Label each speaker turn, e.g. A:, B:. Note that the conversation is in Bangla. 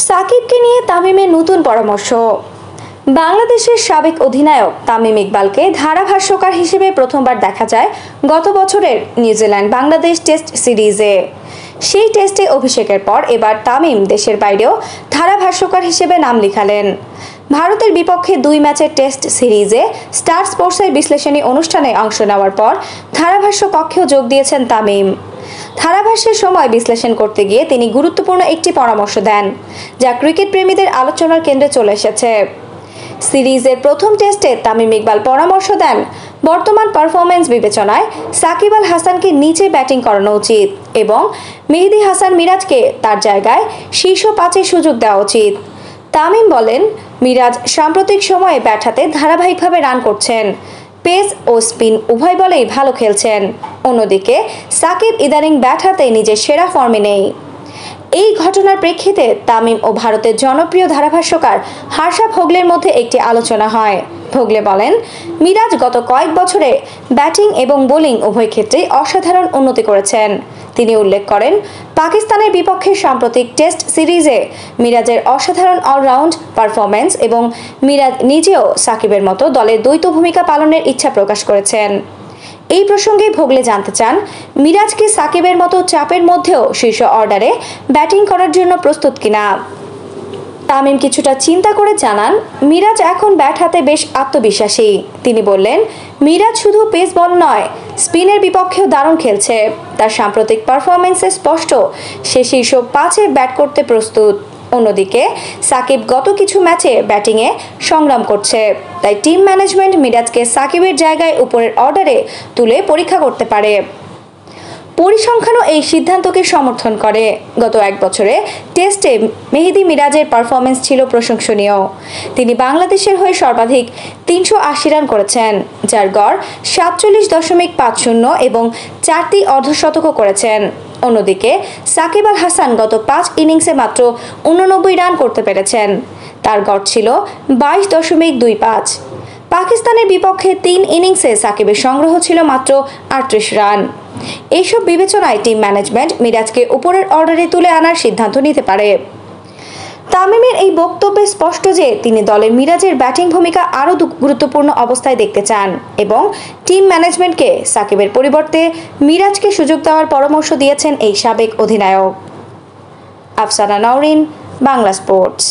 A: সাকিবকে নিয়ে তামিমের নতুন পরামর্শ। বাংলাদেশের সাবেক অধিনায়ক তামিম ইকবালকে ধারাভাষ্যকার হিসেবে প্রথমবার দেখা যায় গত বছরের নিউজিল্যান্ড বাংলাদেশ টেস্ট সিরিজে। সেই টেস্টে অভিষেকের পর এবার তামিম দেশের বাইরেও ধারাভাষ্যকার হিসেবে নাম লিখালেন। ভারতের বিপক্ষে 2 ম্যাচের টেস্ট সিরিজে স্টার স্পোর্টসের বিশ্লেষণী অনুষ্ঠানে অংশ নেওয়ার পর ধারাভাষ্য কক্ষেও যোগ দিয়েছেন তামিম। ধারাভাষ্যের সময় বিশ্লেষণ করতে গিয়ে তিনি গুরুত্বপূর্ণ একটি পরামর্শ দেন, যা ক্রিকেট প্রেমীদের আলোচনার কেন্দ্রে চলে এসেছে। সিরিজের প্রথম টেস্টে তামিম ইকবাল পরামর্শ দেন, বর্তমান পারফরম্যান্স বিবেচনায় সাকিব আল হাসানকে নিচে ব্যাটিং করানো উচিত এবং মেহেদী হাসান মিরাজকে তার জায়গায় শীর্ষ 5-এ সুযোগ দেওয়া উচিত। তামিম বলেন, মিরাজ সাম্প্রতিক সময়ে ব্যাট হাতে ধারাবাহিকভাবে রান করছেন, পেস ও স্পিন উভয় বলেই ভালো খেলছেন। অন্যদিকে সাকিব ইদানিং ব্যাট হাতে নিজের সেরা ফর্মে নেই। এই ঘটনার প্রেক্ষিতে তামিম ও ভারতের জনপ্রিয় ধারাভাষ্যকার হর্ষা ভোগলের মধ্যে একটি আলোচনা হয়। ভোগলে বলেন, মিরাজ গত কয়েক বছরে ব্যাটিং এবং বোলিং উভয় ক্ষেত্রেই অসাধারণ উন্নতি করেছেন। তিনি উল্লেখ করেন, পাকিস্তানের বিপক্ষে সাম্প্রতিক টেস্ট সিরিজে মিরাজের অসাধারণ অলরাউন্ড পারফরম্যান্স এবং মিরাজ নিজেও সাকিবের মতো দলের দ্বৈত ভূমিকা পালনের ইচ্ছা প্রকাশ করেছেন। এই প্রসঙ্গে ভোগলে জানতে চান, মিরাজকে সাকিবের মতো চাপের মধ্যেও শীর্ষ অর্ডারে ব্যাটিং করার জন্য প্রস্তুত কিনা। তামিম কিছুটা চিন্তা করে জানান, মিরাজ এখন ব্যাট হাতে বেশ আত্মবিশ্বাসী। তিনি বললেন, মিরাজ শুধু পেস বল নয়, স্পিনের বিপক্ষেও দারুণ খেলছে। তার সাম্প্রতিক পারফরম্যান্সে স্পষ্ট সে শীর্ষ 5-এ ব্যাট করতে প্রস্তুত। অন্যদিকে সাকিব গত কিছু ম্যাচে ব্যাটিংয়ে সংগ্রাম করছে, তাই টিম ম্যানেজমেন্ট মিরাজকে সাকিবের জায়গায় উপরের অর্ডারে তুলে পরীক্ষা করতে পারে। পরিসংখ্যানও এই সিদ্ধান্তকে সমর্থন করে। গত 1 বছরে টেস্টে মেহেদী মিরাজের পারফরম্যান্স ছিল প্রশংসনীয়। তিনি বাংলাদেশের হয়ে সর্বাধিক 380 রান করেছেন, যার গড় 47.50 এবং 4টি অর্ধশতকও করেছেন। অন্যদিকে সাকিব আল হাসান গত 5 ইনিংসে মাত্র 89 রান করতে পেরেছেন, তার গড় ছিল 22.25। পাকিস্তানের বিপক্ষে 3 ইনিংসে সাকিবের সংগ্রহ ছিল মাত্র 38 রান। এইসব বিবেচনায় টিম ম্যানেজমেন্ট মিরাজকে উপরের অর্ডারে তুলে আনার সিদ্ধান্ত নিতে পারে। তামিমের এই বক্তব্যে স্পষ্ট যে তিনি দলে মিরাজের ব্যাটিং ভূমিকা আরও গুরুত্বপূর্ণ অবস্থায় দেখতে চান এবং টিম ম্যানেজমেন্টকে সাকিবের পরিবর্তে মিরাজকে সুযোগ দেওয়ার পরামর্শ দিয়েছেন এই সাবেক অধিনায়ক। আফসানা নওরিন, বাংলা স্পোর্টস।